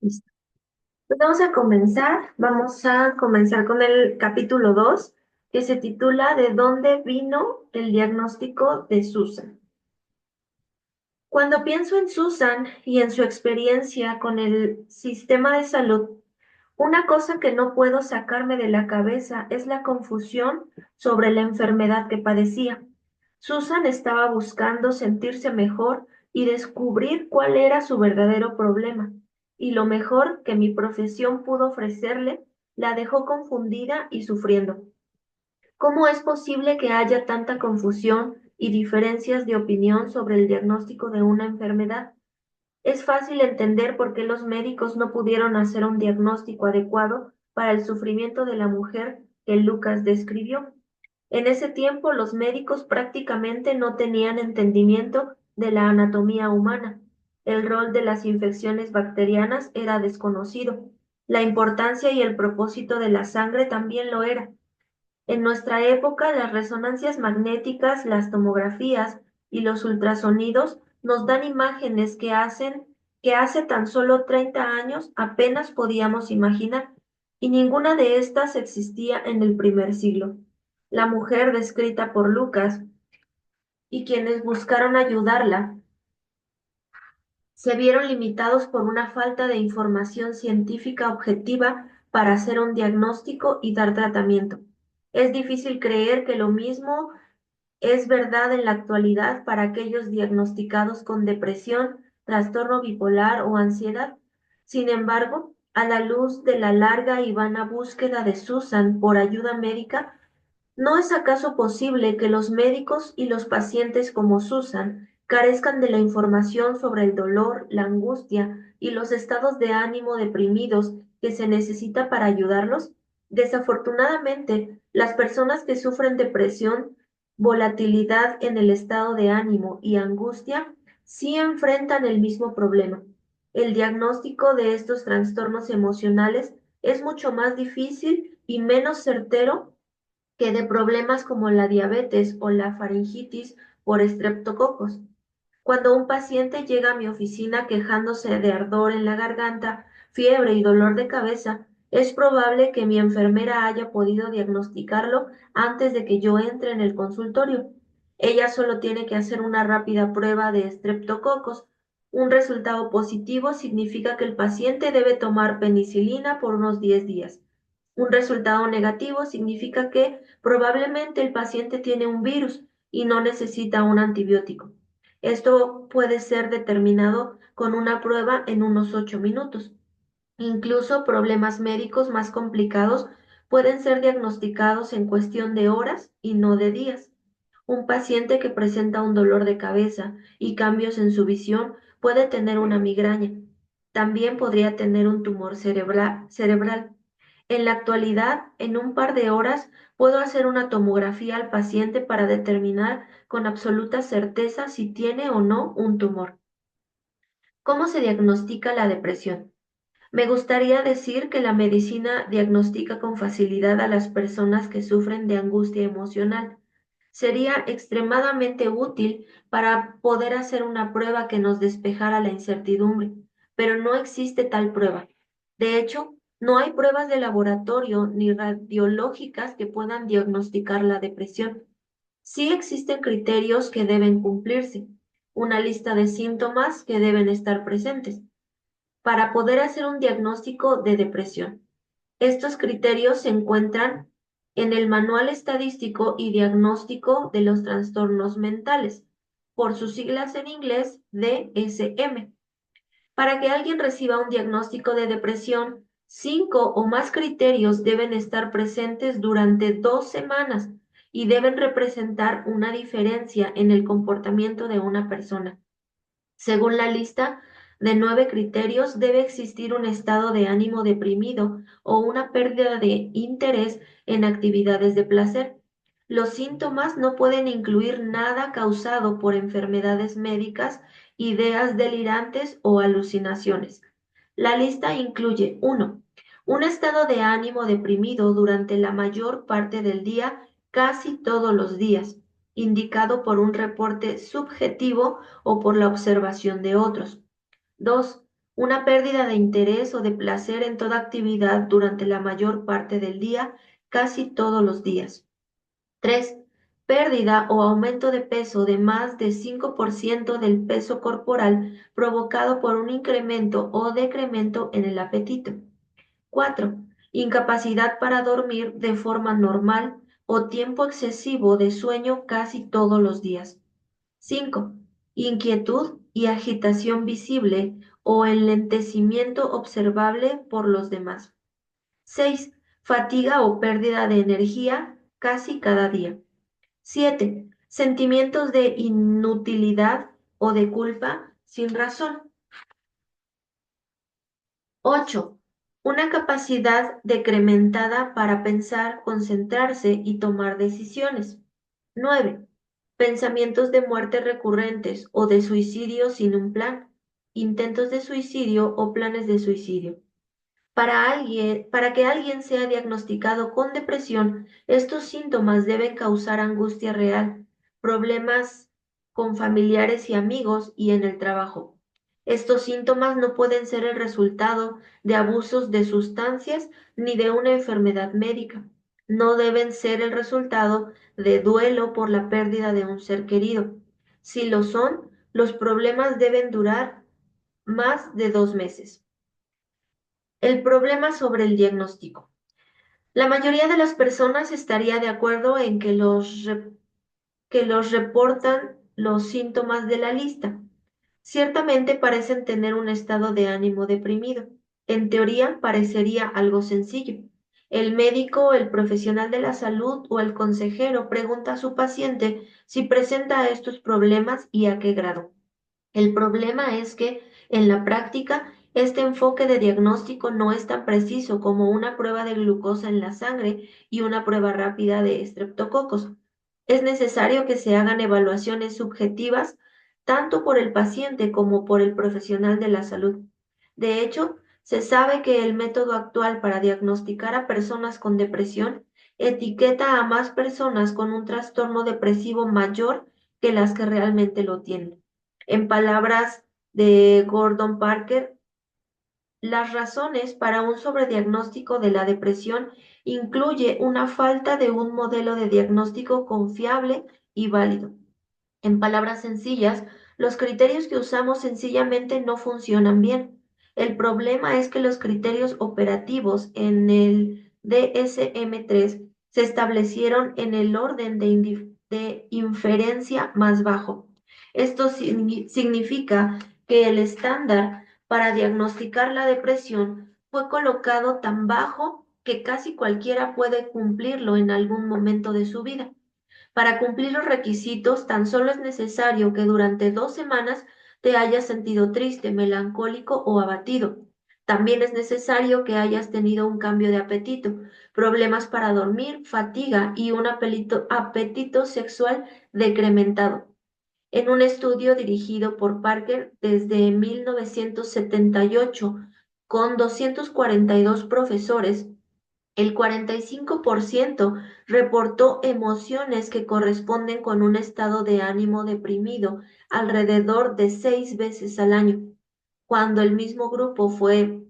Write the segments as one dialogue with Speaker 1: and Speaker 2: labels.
Speaker 1: Listo. Pues vamos a comenzar con el capítulo 2, que se titula ¿De dónde vino el diagnóstico de Susan? Cuando pienso en Susan y en su experiencia con el sistema de salud, una cosa que no puedo sacarme de la cabeza es la confusión sobre la enfermedad que padecía. Susan estaba buscando sentirse mejor y descubrir cuál era su verdadero problema, y lo mejor que mi profesión pudo ofrecerle la dejó confundida y sufriendo. ¿Cómo es posible que haya tanta confusión y diferencias de opinión sobre el diagnóstico de una enfermedad? Es fácil entender por qué los médicos no pudieron hacer un diagnóstico adecuado para el sufrimiento de la mujer que Lucas describió. En ese tiempo los médicos prácticamente no tenían entendimiento de la anatomía humana. El rol de las infecciones bacterianas era desconocido. La importancia y el propósito de la sangre también lo era. En nuestra época, las resonancias magnéticas, las tomografías y los ultrasonidos nos dan imágenes que hace tan solo 30 años apenas podíamos imaginar, y ninguna de estas existía en el primer siglo. La mujer descrita por Lucas y quienes buscaron ayudarla se vieron limitados por una falta de información científica objetiva para hacer un diagnóstico y dar tratamiento. Es difícil creer que lo mismo es verdad en la actualidad para aquellos diagnosticados con depresión, trastorno bipolar o ansiedad. Sin embargo, a la luz de la larga y vana búsqueda de Susan por ayuda médica, ¿no es acaso posible que los médicos y los pacientes como Susan carezcan de la información sobre el dolor, la angustia y los estados de ánimo deprimidos que se necesita para ayudarlos? Desafortunadamente, las personas que sufren depresión, volatilidad en el estado de ánimo y angustia sí enfrentan el mismo problema. El diagnóstico de estos trastornos emocionales es mucho más difícil y menos certero que de problemas como la diabetes o la faringitis por estreptococos. Cuando un paciente llega a mi oficina quejándose de ardor en la garganta, fiebre y dolor de cabeza, es probable que mi enfermera haya podido diagnosticarlo antes de que yo entre en el consultorio. Ella solo tiene que hacer una rápida prueba de estreptococos. Un resultado positivo significa que el paciente debe tomar penicilina por unos 10 días. Un resultado negativo significa que probablemente el paciente tiene un virus y no necesita un antibiótico. Esto puede ser determinado con una prueba en unos 8 minutos. Incluso problemas médicos más complicados pueden ser diagnosticados en cuestión de horas y no de días. Un paciente que presenta un dolor de cabeza y cambios en su visión puede tener una migraña. También podría tener un tumor cerebral. En la actualidad, en un par de horas, puedo hacer una tomografía al paciente para determinar con absoluta certeza si tiene o no un tumor. ¿Cómo se diagnostica la depresión? Me gustaría decir que la medicina diagnostica con facilidad a las personas que sufren de angustia emocional. Sería extremadamente útil para poder hacer una prueba que nos despejara la incertidumbre, pero no existe tal prueba. De hecho, no hay pruebas de laboratorio ni radiológicas que puedan diagnosticar la depresión. Sí existen criterios que deben cumplirse, una lista de síntomas que deben estar presentes para poder hacer un diagnóstico de depresión. Estos criterios se encuentran en el Manual Estadístico y Diagnóstico de los Trastornos Mentales, por sus siglas en inglés DSM. Para que alguien reciba un diagnóstico de depresión, 5 o más criterios deben estar presentes durante 2 semanas y deben representar una diferencia en el comportamiento de una persona. Según la lista de 9 criterios, debe existir un estado de ánimo deprimido o una pérdida de interés en actividades de placer. Los síntomas no pueden incluir nada causado por enfermedades médicas, ideas delirantes o alucinaciones. La lista incluye 1. Un estado de ánimo deprimido durante la mayor parte del día, casi todos los días, indicado por un reporte subjetivo o por la observación de otros. 2. una pérdida de interés o de placer en toda actividad durante la mayor parte del día, casi todos los días. 3. Pérdida o aumento de peso de más de 5% del peso corporal provocado por un incremento o decremento en el apetito. 4. Incapacidad para dormir de forma normal o tiempo excesivo de sueño casi todos los días. 5. Inquietud y agitación visible o enlentecimiento observable por los demás. 6. Fatiga o pérdida de energía casi cada día. 7. Sentimientos de inutilidad o de culpa sin razón. 8. Una capacidad decrementada para pensar, concentrarse y tomar decisiones. 9. Pensamientos de muerte recurrentes o de suicidio sin un plan, intentos de suicidio o planes de suicidio. Para que alguien sea diagnosticado con depresión, estos síntomas deben causar angustia real, problemas con familiares y amigos y en el trabajo. Estos síntomas no pueden ser el resultado de abusos de sustancias ni de una enfermedad médica. No deben ser el resultado de duelo por la pérdida de un ser querido. Si lo son, los problemas deben durar más de 2 meses. El problema sobre el diagnóstico. La mayoría de las personas estaría de acuerdo en que los reportan los síntomas de la lista. Ciertamente parecen tener un estado de ánimo deprimido. En teoría parecería algo sencillo. El médico, el profesional de la salud o el consejero pregunta a su paciente si presenta estos problemas y a qué grado. El problema es que, en la práctica, este enfoque de diagnóstico no es tan preciso como una prueba de glucosa en la sangre y una prueba rápida de estreptococos. Es necesario que se hagan evaluaciones subjetivas tanto por el paciente como por el profesional de la salud. De hecho, se sabe que el método actual para diagnosticar a personas con depresión etiqueta a más personas con un trastorno depresivo mayor que las que realmente lo tienen. En palabras de Gordon Parker, las razones para un sobrediagnóstico de la depresión incluye una falta de un modelo de diagnóstico confiable y válido. En palabras sencillas, los criterios que usamos sencillamente no funcionan bien. El problema es que los criterios operativos en el DSM-3 se establecieron en el orden de inferencia más bajo. Esto significa que el estándar para diagnosticar la depresión fue colocado tan bajo que casi cualquiera puede cumplirlo en algún momento de su vida. Para cumplir los requisitos, tan solo es necesario que durante 2 semanas te hayas sentido triste, melancólico o abatido. También es necesario que hayas tenido un cambio de apetito, problemas para dormir, fatiga y un apetito sexual decrementado. En un estudio dirigido por Parker desde 1978 con 242 profesores, el 45% reportó emociones que corresponden con un estado de ánimo deprimido alrededor de 6 veces al año. Cuando el mismo grupo fue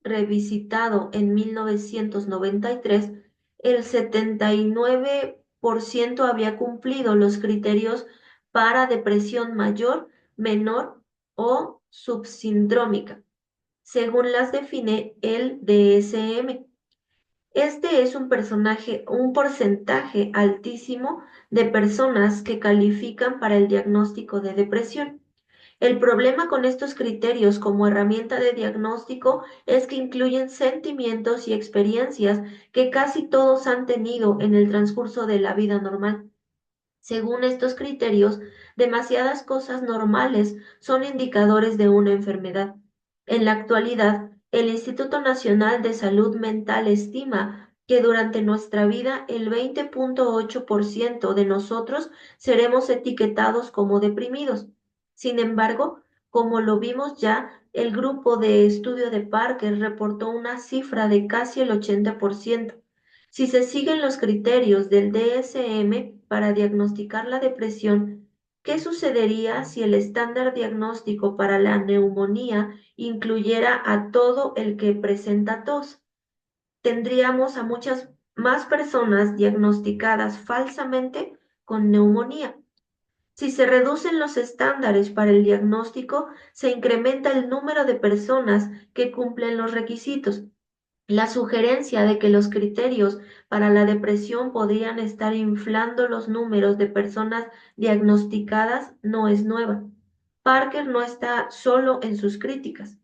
Speaker 1: revisitado en 1993, el 79% había cumplido los criterios para depresión mayor, menor o subsindrómica, según las define el DSM. Este es un porcentaje altísimo de personas que califican para el diagnóstico de depresión. El problema con estos criterios como herramienta de diagnóstico es que incluyen sentimientos y experiencias que casi todos han tenido en el transcurso de la vida normal. Según estos criterios, demasiadas cosas normales son indicadores de una enfermedad. En la actualidad, el Instituto Nacional de Salud Mental estima que durante nuestra vida el 20.8% de nosotros seremos etiquetados como deprimidos. Sin embargo, como lo vimos ya, el grupo de estudio de Parker reportó una cifra de casi el 80%. Si se siguen los criterios del DSM para diagnosticar la depresión, ¿Qué sucedería si el estándar diagnóstico para la neumonía incluyera a todo el que presenta tos? Tendríamos a muchas más personas diagnosticadas falsamente con neumonía. Si se reducen los estándares para el diagnóstico, se incrementa el número de personas que cumplen los requisitos. La sugerencia de que los criterios para la depresión podrían estar inflando los números de personas diagnosticadas no es nueva. Parker no está solo en sus críticas.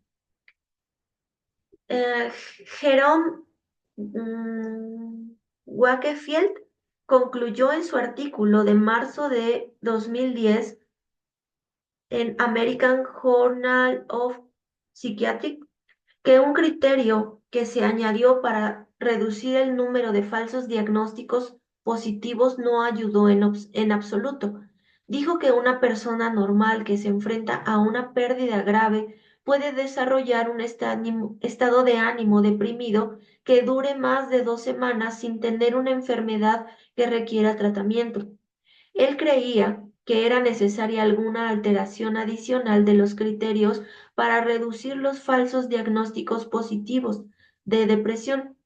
Speaker 1: Eh, Jerome Wakefield concluyó en su artículo de marzo de 2010 en American Journal of Psychiatry que un criterio que se añadió para reducir el número de falsos diagnósticos positivos no ayudó en absoluto. Dijo que una persona normal que se enfrenta a una pérdida grave puede desarrollar un estado de ánimo deprimido que dure más de 2 semanas sin tener una enfermedad que requiera tratamiento. Él creía que era necesaria alguna alteración adicional de los criterios para reducir los falsos diagnósticos positivos de depresión.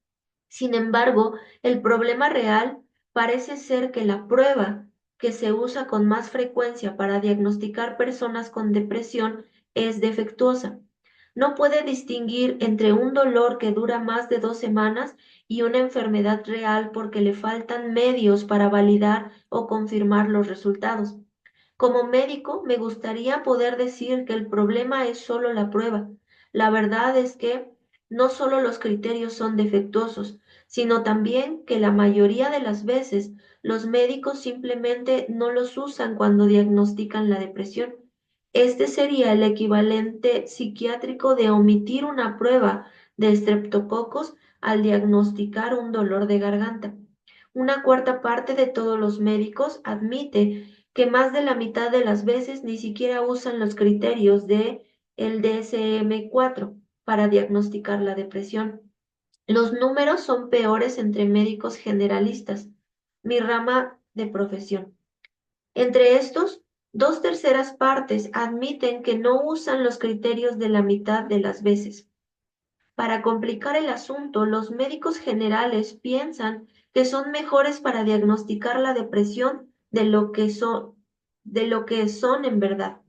Speaker 1: Sin embargo, el problema real parece ser que la prueba que se usa con más frecuencia para diagnosticar personas con depresión es defectuosa. No puede distinguir entre un dolor que dura más de 2 semanas y una enfermedad real porque le faltan medios para validar o confirmar los resultados. Como médico, me gustaría poder decir que el problema es solo la prueba. La verdad es que no solo los criterios son defectuosos, sino también que la mayoría de las veces los médicos simplemente no los usan cuando diagnostican la depresión. Este sería el equivalente psiquiátrico de omitir una prueba de estreptococos al diagnosticar un dolor de garganta. Una cuarta parte de todos los médicos admite que más de la mitad de las veces ni siquiera usan los criterios de el DSM-4 para diagnosticar la depresión. Los números son peores entre médicos generalistas, mi rama de profesión. Entre estos, 2/3 partes admiten que no usan los criterios de la mitad de las veces. Para complicar el asunto, los médicos generales piensan que son mejores para diagnosticar la depresión de lo que son en verdad.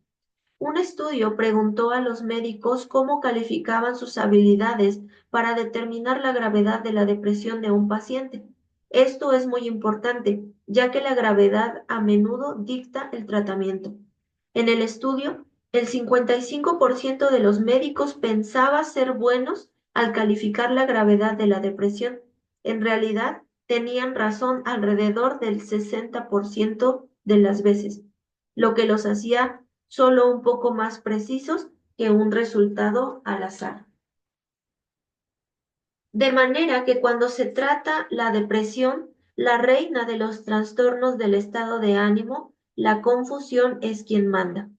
Speaker 1: Un estudio preguntó a los médicos cómo calificaban sus habilidades para determinar la gravedad de la depresión de un paciente. Esto es muy importante, ya que la gravedad a menudo dicta el tratamiento. En el estudio, el 55% de los médicos pensaba ser buenos al calificar la gravedad de la depresión. En realidad, tenían razón alrededor del 60% de las veces, lo que los hacía solo un poco más precisos que un resultado al azar. De manera que cuando se trata la depresión, la reina de los trastornos del estado de ánimo, la confusión es quien manda.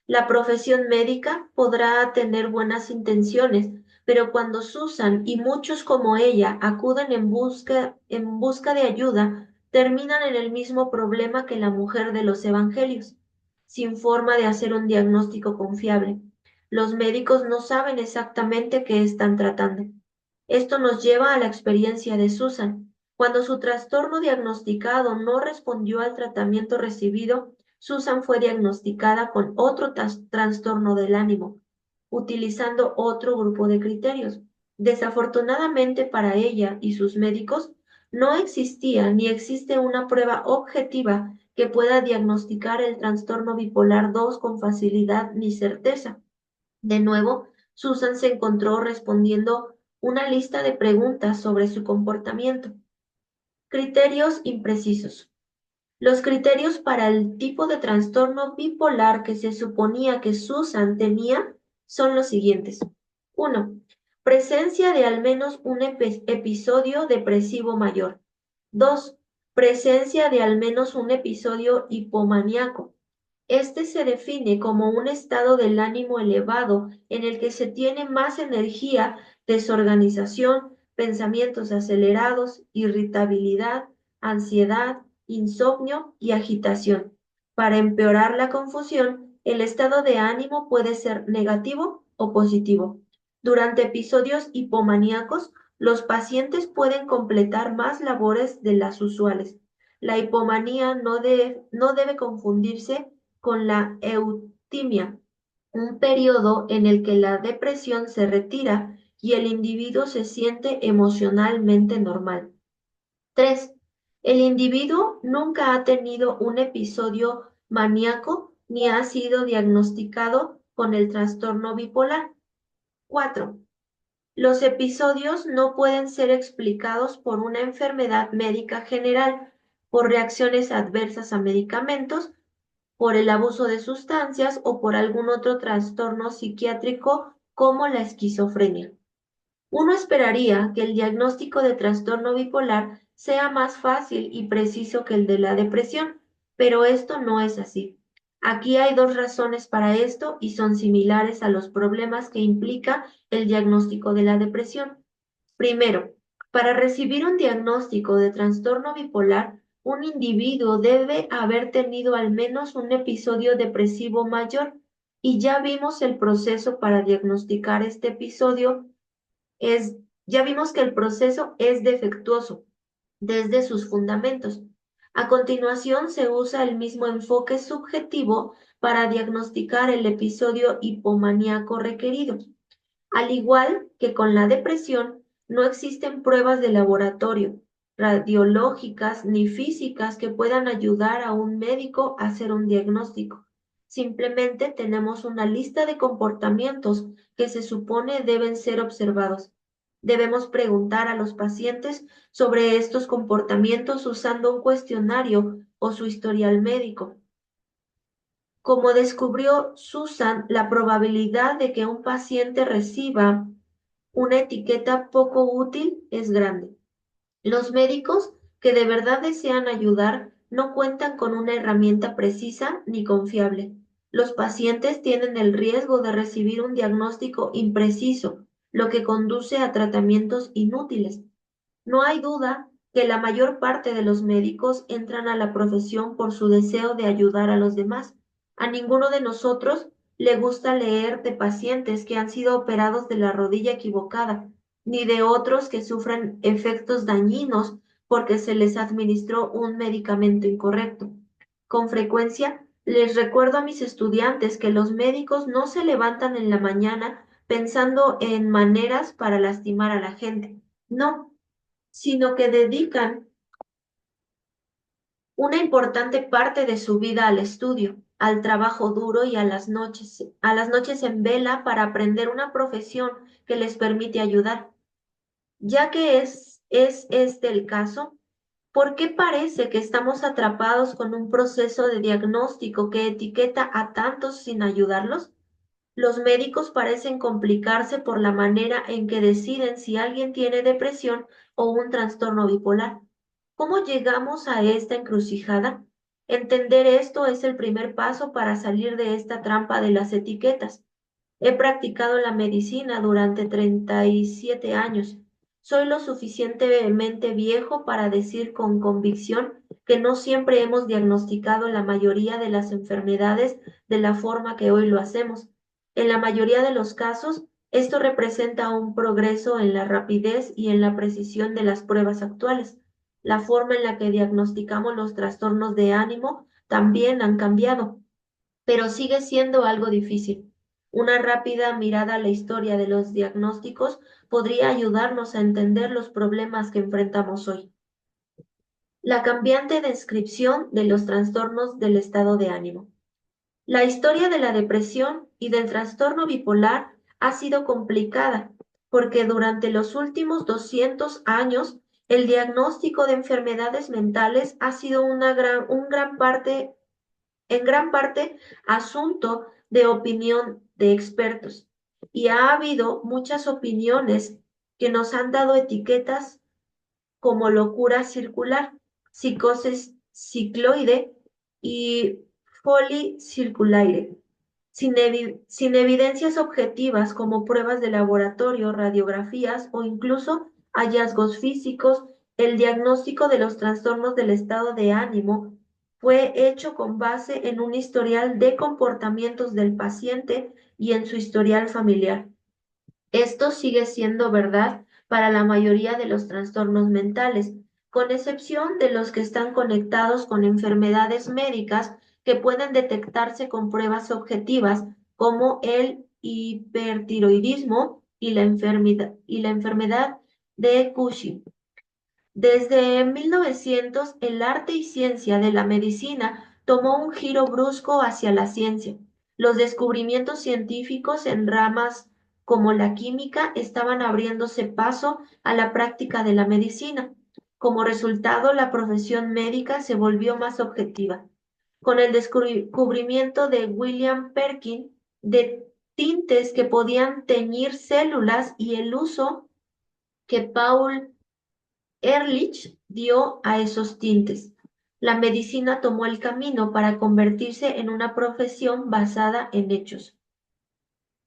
Speaker 1: La profesión médica podrá tener buenas intenciones, pero cuando Susan y muchos como ella acuden en busca de ayuda, terminan en el mismo problema que la mujer de los evangelios, sin forma de hacer un diagnóstico confiable. Los médicos no saben exactamente qué están tratando. Esto nos lleva a la experiencia de Susan. Cuando su trastorno diagnosticado no respondió al tratamiento recibido, Susan fue diagnosticada con otro trastorno del ánimo, utilizando otro grupo de criterios. Desafortunadamente para ella y sus médicos, no existía ni existe una prueba objetiva que pueda diagnosticar el trastorno bipolar 2 con facilidad ni certeza. De nuevo, Susan se encontró respondiendo una lista de preguntas sobre su comportamiento. Criterios imprecisos. Los criterios para el tipo de trastorno bipolar que se suponía que Susan tenía son los siguientes. 1. Presencia de al menos un episodio depresivo mayor. 2. Presencia de al menos un episodio hipomaníaco. Este se define como un estado del ánimo elevado en el que se tiene más energía, desorganización, pensamientos acelerados, irritabilidad, ansiedad, insomnio y agitación. Para empeorar la confusión, el estado de ánimo puede ser negativo o positivo. Durante episodios hipomaníacos, los pacientes pueden completar más labores de las usuales. La hipomanía no debe confundirse con la eutimia, un periodo en el que la depresión se retira y el individuo se siente emocionalmente normal. 3. El individuo nunca ha tenido un episodio maníaco ni ha sido diagnosticado con el trastorno bipolar. 4. Los episodios no pueden ser explicados por una enfermedad médica general, por reacciones adversas a medicamentos, por el abuso de sustancias o por algún otro trastorno psiquiátrico como la esquizofrenia. Uno esperaría que el diagnóstico de trastorno bipolar sea más fácil y preciso que el de la depresión, pero esto no es así. Aquí hay dos razones para esto y son similares a los problemas que implica el diagnóstico de la depresión. Primero, para recibir un diagnóstico de trastorno bipolar, un individuo debe haber tenido al menos un episodio depresivo mayor, y ya vimos el proceso para diagnosticar este episodio es, ya vimos que el proceso es defectuoso desde sus fundamentos. A continuación, se usa el mismo enfoque subjetivo para diagnosticar el episodio hipomaníaco requerido. Al igual que con la depresión, no existen pruebas de laboratorio, radiológicas ni físicas que puedan ayudar a un médico a hacer un diagnóstico. Simplemente tenemos una lista de comportamientos que se supone deben ser observados. Debemos preguntar a los pacientes sobre estos comportamientos usando un cuestionario o su historial médico. Como descubrió Susan, la probabilidad de que un paciente reciba una etiqueta poco útil es grande. Los médicos que de verdad desean ayudar no cuentan con una herramienta precisa ni confiable. Los pacientes tienen el riesgo de recibir un diagnóstico impreciso, lo que conduce a tratamientos inútiles. No hay duda que la mayor parte de los médicos entran a la profesión por su deseo de ayudar a los demás. A ninguno de nosotros le gusta leer de pacientes que han sido operados de la rodilla equivocada, ni de otros que sufren efectos dañinos porque se les administró un medicamento incorrecto. Con frecuencia, les recuerdo a mis estudiantes que los médicos no se levantan en la mañana pensando en maneras para lastimar a la gente. No, sino que dedican una importante parte de su vida al estudio, al trabajo duro y a las noches en vela para aprender una profesión que les permite ayudar. Ya que es este el caso, ¿por qué parece que estamos atrapados con un proceso de diagnóstico que etiqueta a tantos sin ayudarlos? Los médicos parecen complicarse por la manera en que deciden si alguien tiene depresión o un trastorno bipolar. ¿Cómo llegamos a esta encrucijada? Entender esto es el primer paso para salir de esta trampa de las etiquetas. He practicado la medicina durante 37 años. Soy lo suficientemente viejo para decir con convicción que no siempre hemos diagnosticado la mayoría de las enfermedades de la forma que hoy lo hacemos. En la mayoría de los casos, esto representa un progreso en la rapidez y en la precisión de las pruebas actuales. La forma en la que diagnosticamos los trastornos de ánimo también han cambiado, pero sigue siendo algo difícil. Una rápida mirada a la historia de los diagnósticos podría ayudarnos a entender los problemas que enfrentamos hoy. La cambiante descripción de los trastornos del estado de ánimo. La historia de la depresión y del trastorno bipolar ha sido complicada porque durante los últimos 200 años el diagnóstico de enfermedades mentales ha sido en gran parte asunto de opinión de expertos, y ha habido muchas opiniones que nos han dado etiquetas como locura circular, psicosis cicloide y folicirculaire, sin evidencias objetivas como pruebas de laboratorio, radiografías o incluso hallazgos físicos. El diagnóstico de los trastornos del estado de ánimo fue hecho con base en un historial de comportamientos del paciente y en su historial familiar. Esto sigue siendo verdad para la mayoría de los trastornos mentales, con excepción de los que están conectados con enfermedades médicas que pueden detectarse con pruebas objetivas, como el hipertiroidismo y la enfermedad de Cushing. Desde 1900, el arte y ciencia de la medicina tomó un giro brusco hacia la ciencia. Los descubrimientos científicos en ramas como la química estaban abriéndose paso a la práctica de la medicina. Como resultado, la profesión médica se volvió más objetiva. Con el descubrimiento de William Perkin de tintes que podían teñir células y el uso que Paul Ehrlich dio a esos tintes. La medicina tomó el camino para convertirse en una profesión basada en hechos.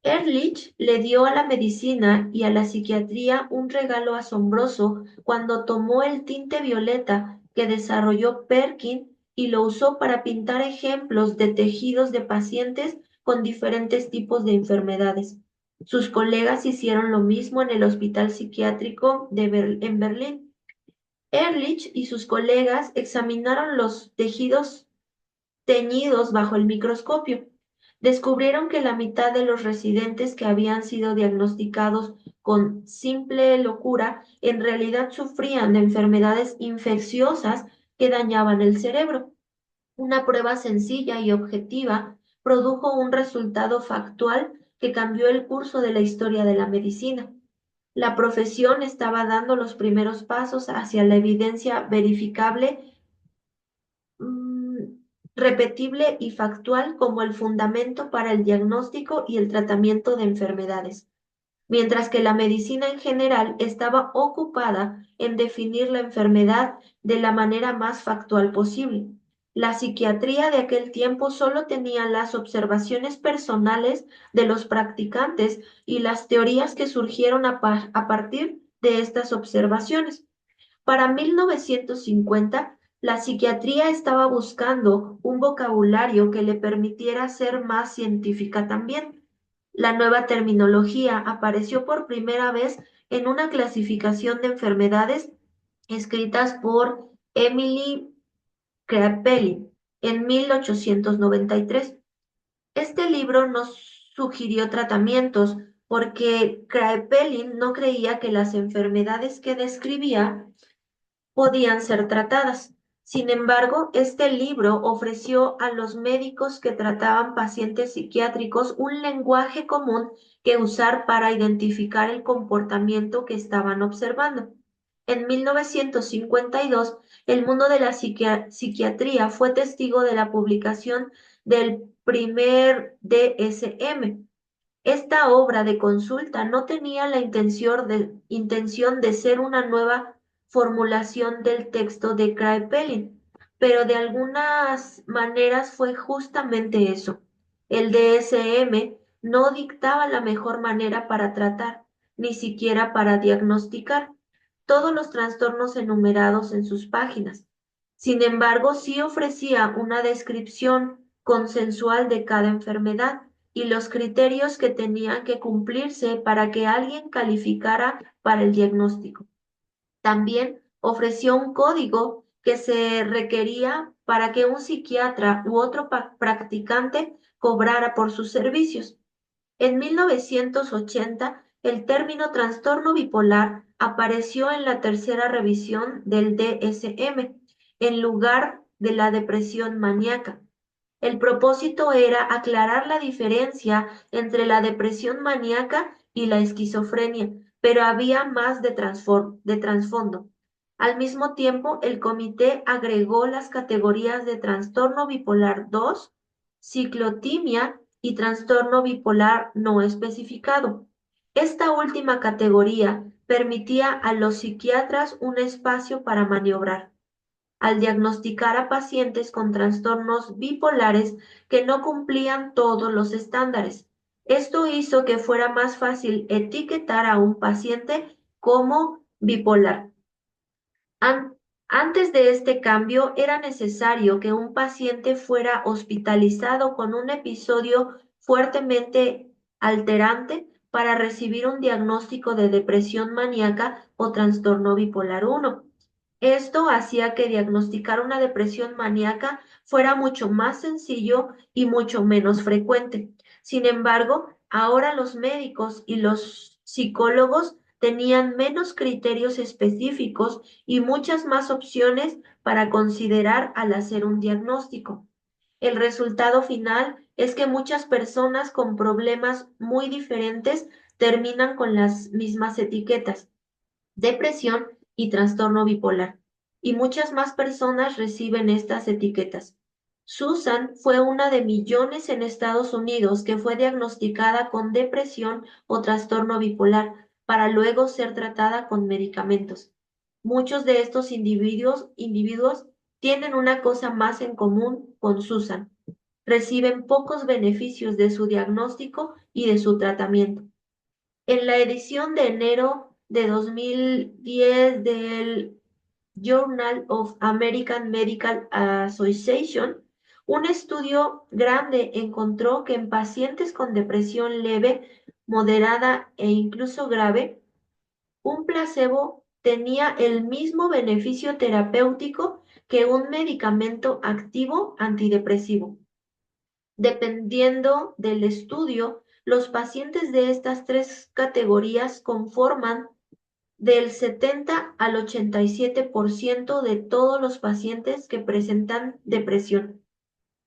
Speaker 1: Ehrlich le dio a la medicina y a la psiquiatría un regalo asombroso cuando tomó el tinte violeta que desarrolló Perkin y lo usó para pintar ejemplos de tejidos de pacientes con diferentes tipos de enfermedades. Sus colegas hicieron lo mismo en el Hospital Psiquiátrico en Berlín. Ehrlich y sus colegas examinaron los tejidos teñidos bajo el microscopio. Descubrieron que la mitad de los residentes que habían sido diagnosticados con simple locura en realidad sufrían de enfermedades infecciosas que dañaban el cerebro. Una prueba sencilla y objetiva produjo un resultado factual que cambió el curso de la historia de la medicina. La profesión estaba dando los primeros pasos hacia la evidencia verificable, mm, repetible y factual como el fundamento para el diagnóstico y el tratamiento de enfermedades, mientras que la medicina en general estaba ocupada en definir la enfermedad de la manera más factual posible. La psiquiatría de aquel tiempo solo tenía las observaciones personales de los practicantes y las teorías que surgieron a partir de estas observaciones. Para 1950, la psiquiatría estaba buscando un vocabulario que le permitiera ser más científica también. La nueva terminología apareció por primera vez en una clasificación de enfermedades escritas por Emily Kraepelin en 1893. Este libro nos sugirió tratamientos porque Kraepelin no creía que las enfermedades que describía podían ser tratadas. Sin embargo, este libro ofreció a los médicos que trataban pacientes psiquiátricos un lenguaje común que usar para identificar el comportamiento que estaban observando. En 1952, el mundo de la psiquiatría fue testigo de la publicación del primer DSM. Esta obra de consulta no tenía la intención de ser una nueva formulación del texto de Kraepelin, pero de algunas maneras fue justamente eso. El DSM no dictaba la mejor manera para tratar, ni siquiera para diagnosticar todos los trastornos enumerados en sus páginas. Sin embargo, sí ofrecía una descripción consensual de cada enfermedad y los criterios que tenían que cumplirse para que alguien calificara para el diagnóstico. También ofreció un código que se requería para que un psiquiatra u otro practicante cobrara por sus servicios. En 1980, el término trastorno bipolar apareció en la tercera revisión del DSM, en lugar de la depresión maníaca. El propósito era aclarar la diferencia entre la depresión maníaca y la esquizofrenia, pero había más de trasfondo. Al mismo tiempo, el comité agregó las categorías de trastorno bipolar 2, ciclotimia y trastorno bipolar no especificado. Esta última categoría permitía a los psiquiatras un espacio para maniobrar al diagnosticar a pacientes con trastornos bipolares que no cumplían todos los estándares. Esto hizo que fuera más fácil etiquetar a un paciente como bipolar. Antes de este cambio, era necesario que un paciente fuera hospitalizado con un episodio fuertemente alterante para recibir un diagnóstico de depresión maníaca o trastorno bipolar 1. Esto hacía que diagnosticar una depresión maníaca fuera mucho más sencillo y mucho menos frecuente. Sin embargo, ahora los médicos y los psicólogos tenían menos criterios específicos y muchas más opciones para considerar al hacer un diagnóstico. El resultado final es que muchas personas con problemas muy diferentes terminan con las mismas etiquetas: depresión y trastorno bipolar, y muchas más personas reciben estas etiquetas. Susan fue una de millones en Estados Unidos que fue diagnosticada con depresión o trastorno bipolar para luego ser tratada con medicamentos. Muchos de estos individuos tienen una cosa más en común con Susan: reciben pocos beneficios de su diagnóstico y de su tratamiento. En la edición de enero de 2010 del Journal of American Medical Association, un estudio grande encontró que en pacientes con depresión leve, moderada e incluso grave, un placebo tenía el mismo beneficio terapéutico que un medicamento activo antidepresivo. Dependiendo del estudio, los pacientes de estas tres categorías conforman del 70 al 87% de todos los pacientes que presentan depresión.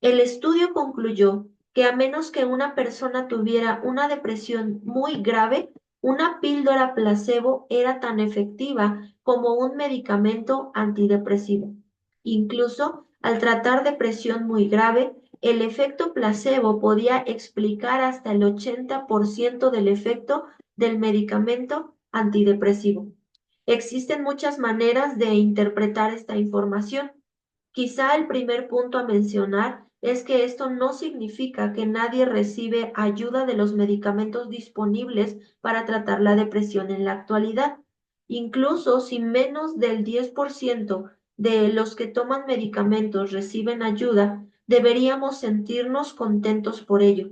Speaker 1: El estudio concluyó que a menos que una persona tuviera una depresión muy grave, una píldora placebo era tan efectiva como un medicamento antidepresivo. Incluso al tratar depresión muy grave, el efecto placebo podía explicar hasta el 80% del efecto del medicamento antidepresivo. Existen muchas maneras de interpretar esta información. Quizá el primer punto a mencionar es que esto no significa que nadie recibe ayuda de los medicamentos disponibles para tratar la depresión en la actualidad. Incluso si menos del 10% de los que toman medicamentos reciben ayuda, deberíamos sentirnos contentos por ello.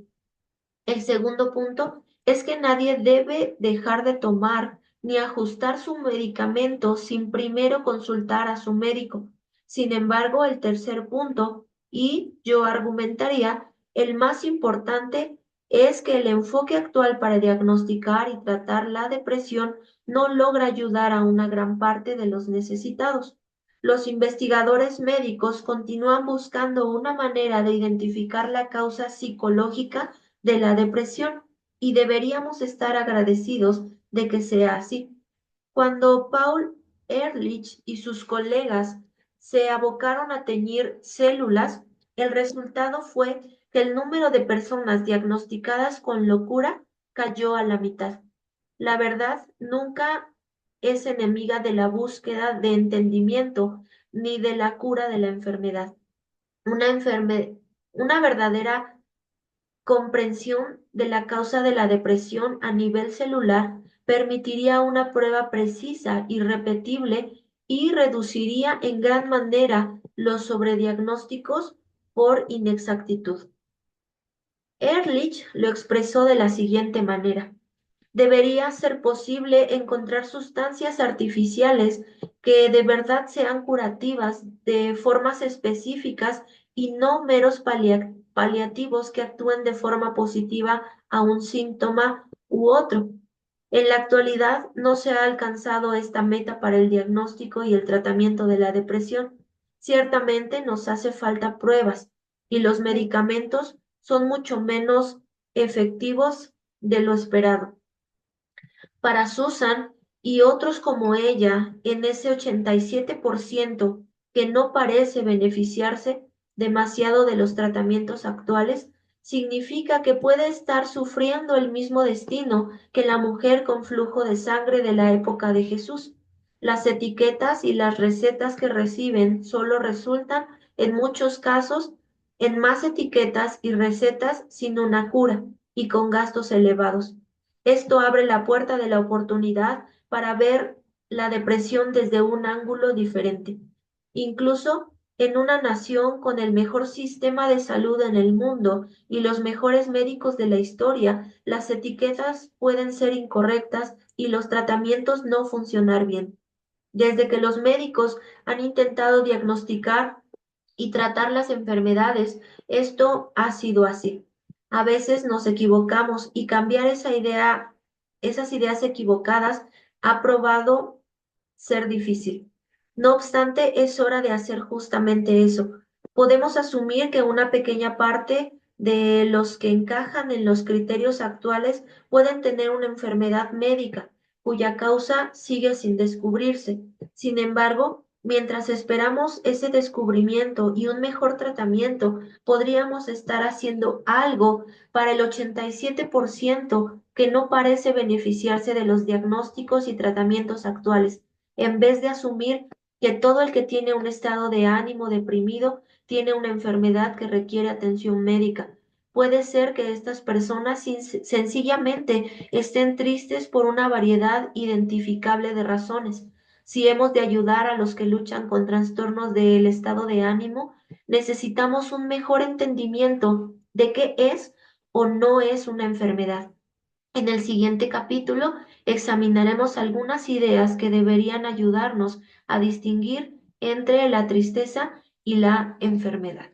Speaker 1: El segundo punto es que nadie debe dejar de tomar ni ajustar su medicamento sin primero consultar a su médico. Sin embargo, el tercer punto, y yo argumentaría el más importante, es que el enfoque actual para diagnosticar y tratar la depresión no logra ayudar a una gran parte de los necesitados. Los investigadores médicos continúan buscando una manera de identificar la causa psicológica de la depresión, y deberíamos estar agradecidos de que sea así. Cuando Paul Ehrlich y sus colegas se abocaron a teñir células, el resultado fue que el número de personas diagnosticadas con locura cayó a la mitad. La verdad nunca es enemiga de la búsqueda de entendimiento ni de la cura de la enfermedad. Una, enferme- una verdadera comprensión de la causa de la depresión a nivel celular permitiría una prueba precisa y repetible y reduciría en gran manera los sobrediagnósticos por inexactitud. Ehrlich lo expresó de la siguiente manera: debería ser posible encontrar sustancias artificiales que de verdad sean curativas de formas específicas y no meros paliativos que actúen de forma positiva a un síntoma u otro. En la actualidad no se ha alcanzado esta meta para el diagnóstico y el tratamiento de la depresión. Ciertamente nos hace falta pruebas y los medicamentos son mucho menos efectivos de lo esperado. Para Susan y otros como ella, en ese 87% que no parece beneficiarse demasiado de los tratamientos actuales, significa que puede estar sufriendo el mismo destino que la mujer con flujo de sangre de la época de Jesús. Las etiquetas y las recetas que reciben solo resultan, en muchos casos, en más etiquetas y recetas sin una cura y con gastos elevados. Esto abre la puerta de la oportunidad para ver la depresión desde un ángulo diferente. Incluso en una nación con el mejor sistema de salud en el mundo y los mejores médicos de la historia, las etiquetas pueden ser incorrectas y los tratamientos no funcionar bien. Desde que los médicos han intentado diagnosticar y tratar las enfermedades, esto ha sido así. A veces nos equivocamos y cambiar esa idea, esas ideas equivocadas ha probado ser difícil. No obstante, es hora de hacer justamente eso. Podemos asumir que una pequeña parte de los que encajan en los criterios actuales pueden tener una enfermedad médica cuya causa sigue sin descubrirse. Sin embargo, mientras esperamos ese descubrimiento y un mejor tratamiento, podríamos estar haciendo algo para el 87% que no parece beneficiarse de los diagnósticos y tratamientos actuales, en vez de asumir que todo el que tiene un estado de ánimo deprimido tiene una enfermedad que requiere atención médica. Puede ser que estas personas sencillamente estén tristes por una variedad identificable de razones. Si hemos de ayudar a los que luchan con trastornos del estado de ánimo, necesitamos un mejor entendimiento de qué es o no es una enfermedad. En el siguiente capítulo examinaremos algunas ideas que deberían ayudarnos a distinguir entre la tristeza y la enfermedad.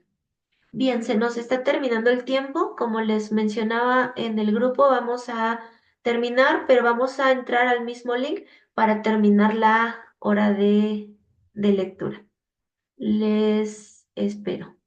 Speaker 1: Bien, se nos está terminando el tiempo. Como les mencionaba en el grupo, vamos a terminar, pero vamos a entrar al mismo link para terminar la hora de lectura. Les espero.